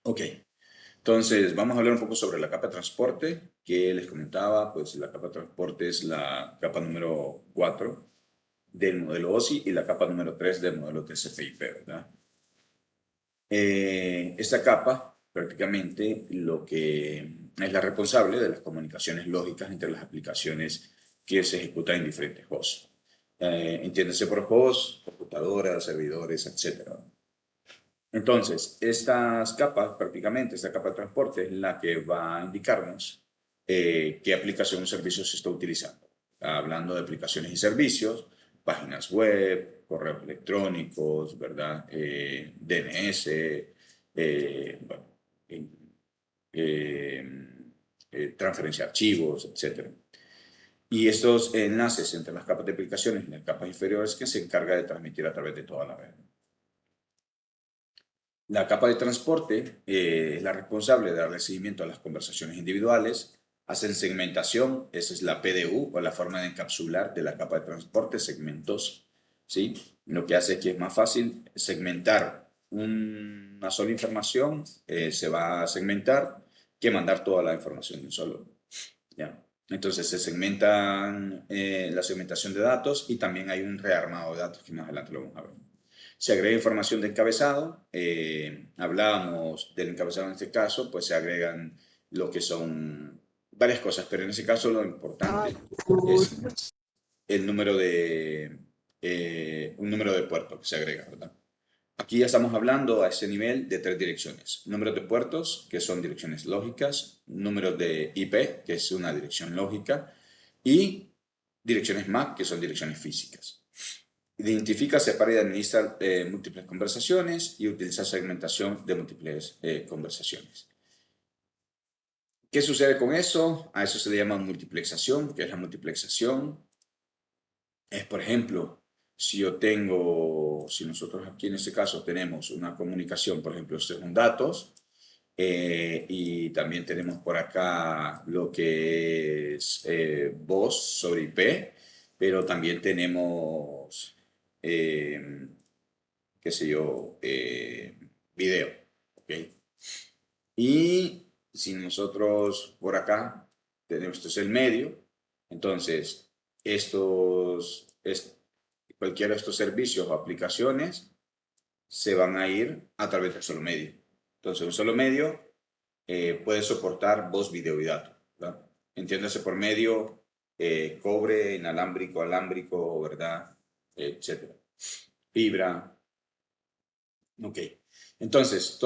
Ok, entonces vamos a hablar un poco sobre la capa de transporte que les comentaba. Pues la capa de transporte es la capa número 4 del modelo OSI y la capa número 3 del modelo TCP/IP, ¿verdad? Esta capa prácticamente lo que es la responsable de las comunicaciones lógicas entre las aplicaciones que se ejecutan en diferentes hosts. Entiéndase por host, computadoras, servidores, etcétera. Entonces, estas capas, prácticamente, esta capa de transporte es la que va a indicarnos qué aplicación o servicio se está utilizando. Hablando de aplicaciones y servicios, páginas web, correos electrónicos, ¿verdad? DNS, bueno, eh, eh, transferencia de archivos, etcétera. Y estos enlaces entre las capas de aplicaciones y las capas inferiores que se encarga de transmitir a través de toda la red. La capa de transporte es la responsable de darle seguimiento a las conversaciones individuales, hacen segmentación, esa es la PDU o la forma de encapsular de la capa de transporte, segmentos, ¿sí? Lo que hace es que es más fácil segmentar una sola información, se va a segmentar, que mandar toda la información de un solo, ¿ya? Entonces se segmentan la segmentación de datos y también hay un rearmado de datos que más adelante lo vamos a ver. Se agrega información de encabezado. Hablábamos del encabezado en este caso, pues se agregan lo que son varias cosas, pero en ese caso lo importante es el número un número de puertos que se agrega, ¿verdad? Aquí ya estamos hablando a ese nivel de tres direcciones. Números de puertos, que son direcciones lógicas, números de IP, que es una dirección lógica, y direcciones MAC, que son direcciones físicas. Identifica, separa y administra múltiples conversaciones y utiliza segmentación de múltiples conversaciones. ¿Qué sucede con eso? A eso se le llama multiplexación. ¿Qué es la multiplexación? Es, por ejemplo, si nosotros aquí en este caso tenemos una comunicación, por ejemplo, según datos, y también tenemos por acá lo que es voz sobre IP, pero también tenemos eh, qué sé yo, video, ¿ok? Y si nosotros por acá tenemos, esto es el medio, entonces cualquiera de estos servicios o aplicaciones se van a ir a través de un solo medio. Entonces, un solo medio puede soportar voz, video y datos, ¿verdad? Entiéndase por medio cobre, inalámbrico, alámbrico, ¿verdad? Etcétera. Fibra. Ok. Entonces,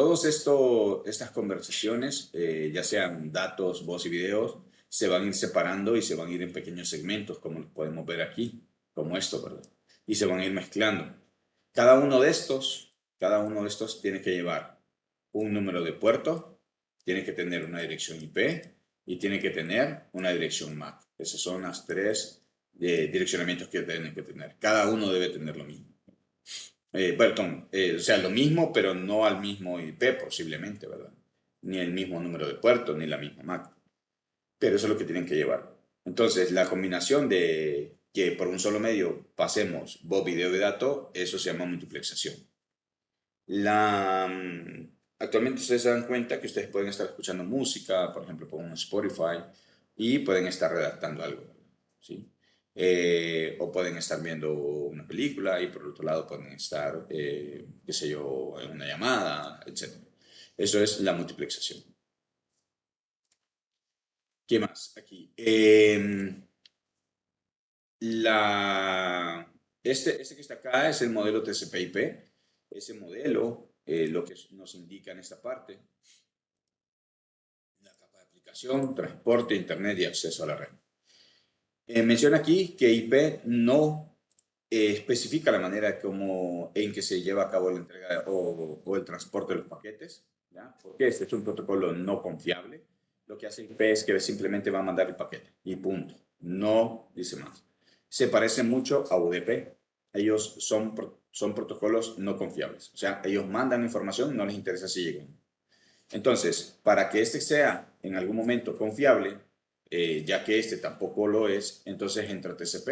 estas conversaciones, ya sean datos, voz y videos, se van a ir separando y se van a ir en pequeños segmentos, como lo podemos ver aquí, como esto, ¿verdad? Y se van a ir mezclando. Cada uno de estos tiene que llevar un número de puerto, tiene que tener una dirección IP y tiene que tener una dirección MAC. Esos son las tres direccionamientos que tienen que tener. Cada uno debe tener lo mismo. Perdón, o sea, lo mismo, pero no al mismo IP posiblemente, ¿verdad? Ni el mismo número de puertos, ni la misma MAC. Pero eso es lo que tienen que llevar. Entonces, la combinación de que por un solo medio pasemos voz, video y dato, eso se llama multiplexación. Actualmente ustedes se dan cuenta que ustedes pueden estar escuchando música, por ejemplo, por un Spotify, y pueden estar redactando algo, ¿sí? O pueden estar viendo una película y por otro lado pueden estar, qué sé yo, en una llamada, etc. Eso es la multiplexación. ¿Qué más aquí? Este que está acá es el modelo TCP/IP. Ese modelo, lo que nos indica en esta parte, la capa de aplicación, transporte, internet y acceso a la red. Menciona aquí que IP no especifica la manera en que se lleva a cabo la entrega o el transporte de los paquetes, ¿ya? Porque este es un protocolo no confiable. Lo que hace IP es que simplemente va a mandar el paquete y punto. No dice más. Se parece mucho a UDP. Ellos son protocolos no confiables. O sea, ellos mandan información, no les interesa si llegan. Entonces, para que este sea en algún momento confiable, ya que este tampoco lo es, entonces entra TCP.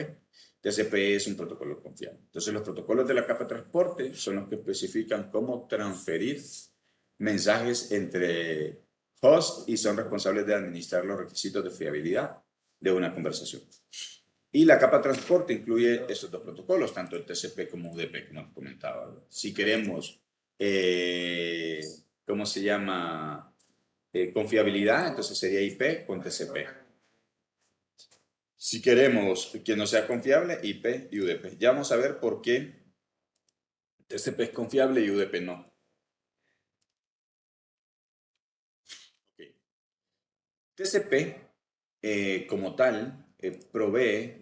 TCP es un protocolo confiable. Entonces, los protocolos de la capa de transporte son los que especifican cómo transferir mensajes entre host y son responsables de administrar los requisitos de fiabilidad de una conversación. Y la capa transporte incluye estos dos protocolos, tanto el TCP como UDP, como comentaba. Si queremos, ¿cómo se llama? Confiabilidad, entonces sería IP con TCP. Si queremos que no sea confiable, IP y UDP. Ya vamos a ver por qué TCP es confiable y UDP no. Okay. TCP, como tal, provee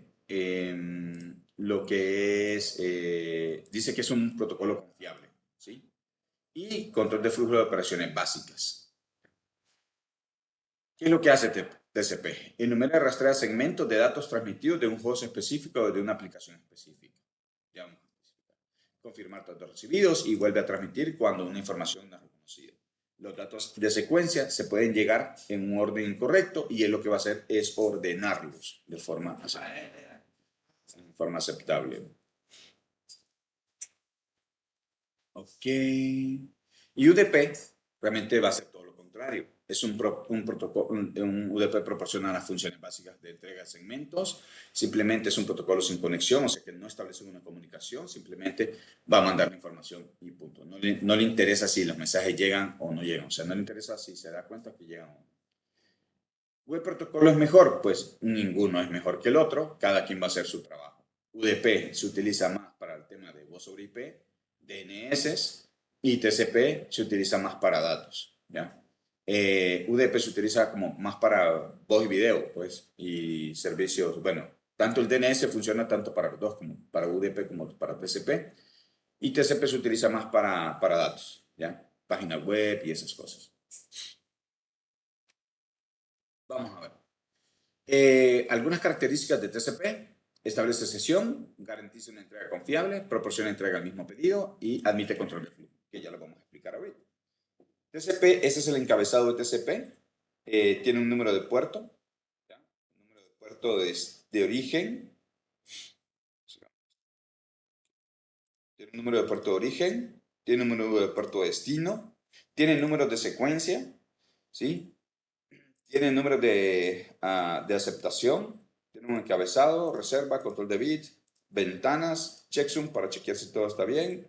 lo que es, dice que es un protocolo confiable, ¿sí? Y control de flujo de operaciones básicas. ¿Qué es lo que hace TCP? Enumera y rastrea segmentos de datos transmitidos de un host específico o de una aplicación específica. Ya vamos a especificar. Confirmar datos recibidos y vuelve a transmitir cuando una información no es reconocida. Los datos de secuencia se pueden llegar en un orden incorrecto y él lo que va a hacer es ordenarlos de forma aceptable. Ok. Y UDP realmente va a ser todo lo contrario. Es un protocolo, un UDP proporciona las funciones básicas de entrega de segmentos. Simplemente es un protocolo sin conexión, o sea que no establece una comunicación, simplemente va a mandar la información y punto. No le interesa si los mensajes llegan o no llegan, o sea, no le interesa si se da cuenta que llegan o no. ¿Qué protocolo es mejor? Pues ninguno es mejor que el otro, cada quien va a hacer su trabajo. UDP se utiliza más para el tema de voz sobre IP, DNS, y TCP se utiliza más para datos, ¿ya? UDP se utiliza como más para voz y video, pues, y servicios, bueno, tanto el DNS funciona tanto para los dos, como para UDP como para TCP, y TCP se utiliza más para datos, ¿ya? Página web y esas cosas. Vamos a ver. Algunas características de TCP: establece sesión, garantiza una entrega confiable, proporciona entrega al mismo pedido y admite control de flujo, que ya lo vamos a explicar ahorita. TCP, ese es el encabezado de TCP, tiene un número de puerto, ¿ya? Un número de puerto de origen, tiene un número de puerto de origen, tiene un número de puerto de destino, tiene números de secuencia, ¿sí? Tiene números de aceptación, tiene un encabezado, reserva, control de bit, ventanas, checksum para chequear si todo está bien,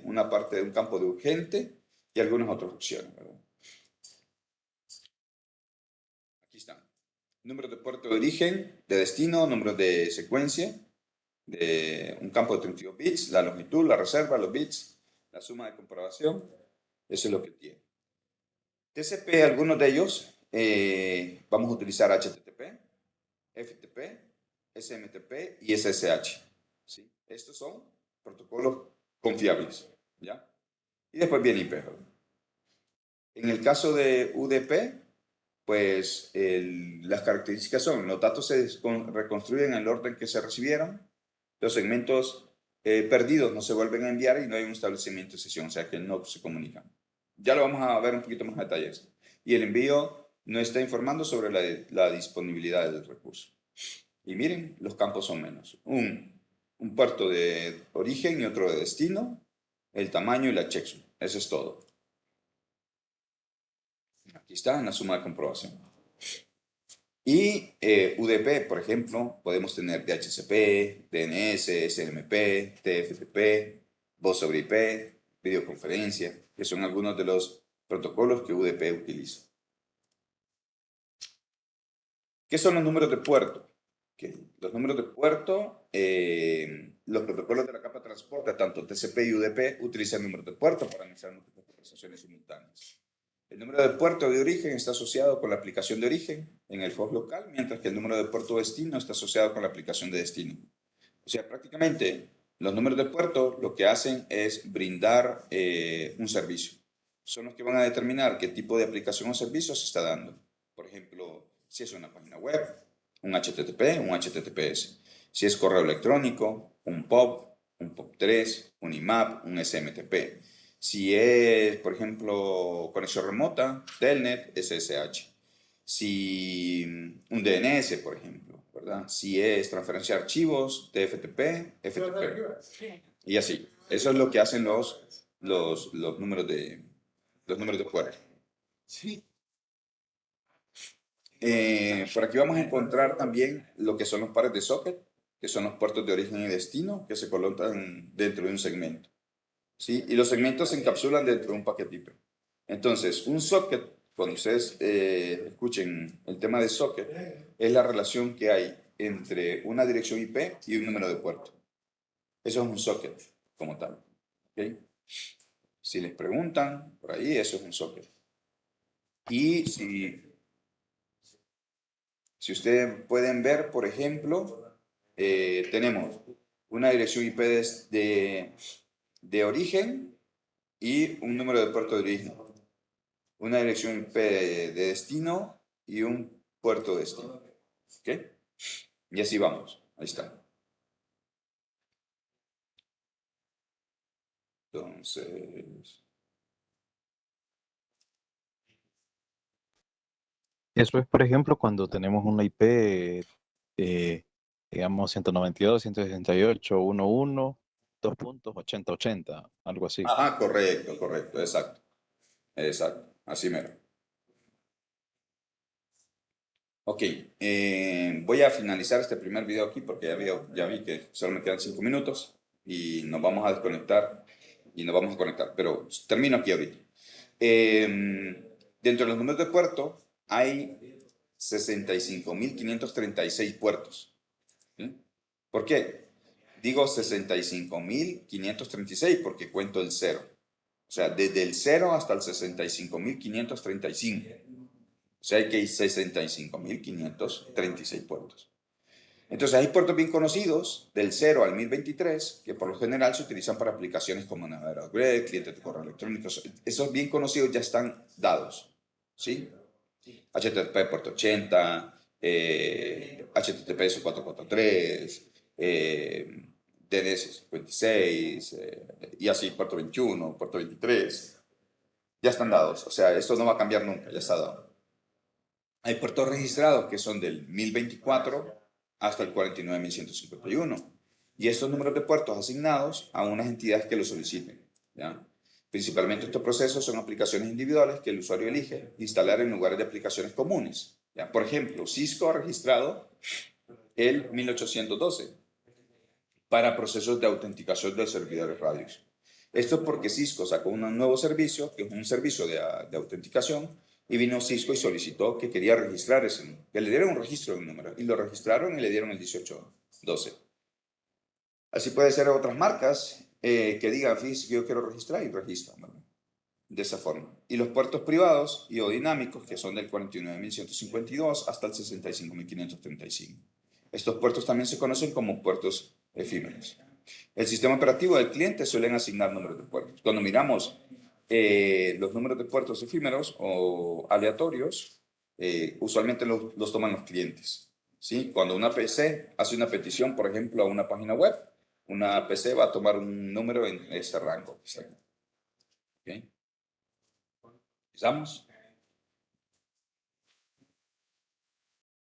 una parte de un campo de urgente y algunas otras opciones, ¿verdad? Aquí están. Número de puerto de origen, de destino, número de secuencia, de un campo de 32 bits, la longitud, la reserva, los bits, la suma de comprobación, eso es lo que tiene. TCP, algunos de ellos, vamos a utilizar HTTP, FTP, SMTP y SSH. ¿Sí? Estos son protocolos confiables, ¿ya? Y después viene IP. En el caso de UDP, pues las características son: los datos se reconstruyen en el orden que se recibieron, los segmentos perdidos no se vuelven a enviar y no hay un establecimiento de sesión, o sea que no se comunican. Ya lo vamos a ver un poquito más a detalle esto. Y el envío no está informando sobre la disponibilidad del recurso. Y miren, los campos son menos. Un puerto de origen y otro de destino, el tamaño y la checksum. Eso es todo. Aquí está en la suma de comprobación. Y UDP, por ejemplo, podemos tener DHCP, DNS, SNMP, TFTP, voz sobre IP, videoconferencia, que son algunos de los protocolos que UDP utiliza. ¿Qué son los números de puerto? Los números de puerto, los protocolos de la capa de transporte, tanto TCP y UDP, utilizan números de puerto para iniciar múltiples conversaciones simultáneas. El número de puerto de origen está asociado con la aplicación de origen en el host local, mientras que el número de puerto destino está asociado con la aplicación de destino. O sea, prácticamente los números de puerto lo que hacen es brindar un servicio. Son los que van a determinar qué tipo de aplicación o servicio se está dando. Por ejemplo, si es una página web, un HTTP, un HTTPS. Si es correo electrónico, un POP3, un IMAP, un SMTP. Si es, por ejemplo, conexión remota, Telnet, SSH. Si un DNS, por ejemplo, ¿verdad? Si es transferencia de archivos, TFTP, FTP. Y así. Eso es lo que hacen los números los números de puerto. Sí. Por aquí vamos a encontrar también lo que son los pares de socket, que son los puertos de origen y destino, que se colocan dentro de un segmento. ¿Sí? Y los segmentos se encapsulan dentro de un paquete IP. Entonces, un socket, cuando ustedes escuchen el tema de socket, es la relación que hay entre una dirección IP y un número de puerto. Eso es un socket como tal. ¿Okay? Si les preguntan por ahí, eso es un socket. Y si ustedes pueden ver, por ejemplo, tenemos una dirección IP de origen y un número de puerto de origen, una dirección IP de destino y un puerto de destino. ¿Ok? Y así vamos. Ahí está. Entonces, Eso es, por ejemplo, cuando tenemos una IP, digamos, 192, 168, 11, 2.8080, algo así. ajá, correcto, correcto, exacto. Exacto, así mero. Ok, voy a finalizar este primer video aquí porque ya vi que solo me quedan 5 minutos y nos vamos a desconectar y nos vamos a conectar, pero termino aquí ahorita. Dentro de los números de puerto hay 65.536 puertos. ¿Sí? ¿Por qué? Digo 65.536 porque cuento el cero. O sea, desde el 0 hasta el 65.535. O sea, que hay 65.536 puertos. Entonces, hay puertos bien conocidos, del 0 al 1023, que por lo general se utilizan para aplicaciones como navegador web, clientes de correo electrónico. Esos bien conocidos ya están dados, ¿sí? HTTP puerto 80, HTTPS 443, DNS 56, y así, puerto 21, puerto 23. Ya están dados, o sea, esto no va a cambiar nunca, ya está dado. Hay puertos registrados que son del 1024 hasta el 49.151. Y estos números de puertos asignados a unas entidades que lo soliciten. ¿Ya? Principalmente estos procesos son aplicaciones individuales que el usuario elige instalar en lugares de aplicaciones comunes. ¿Ya? Por ejemplo, Cisco ha registrado el 1812 para procesos de autenticación de servidores radios. Esto porque Cisco sacó un nuevo servicio, que es un servicio de autenticación, y vino Cisco y solicitó que quería registrar ese número, que le dieran un registro de un número, y lo registraron y le dieron el 1812. Así puede ser otras marcas que digan, fíjese que yo quiero registrar y registran, ¿verdad? De esa forma. Y los puertos privados y o dinámicos, que son del 49.152 hasta el 65.535. Estos puertos también se conocen como puertos efímeros. El sistema operativo del cliente suelen asignar números de puertos. Cuando miramos los números de puertos efímeros o aleatorios, usualmente los toman los clientes. ¿Sí? Cuando una PC hace una petición, por ejemplo, a una página web, una PC va a tomar un número en ese rango. ¿Okay? ¿Empezamos?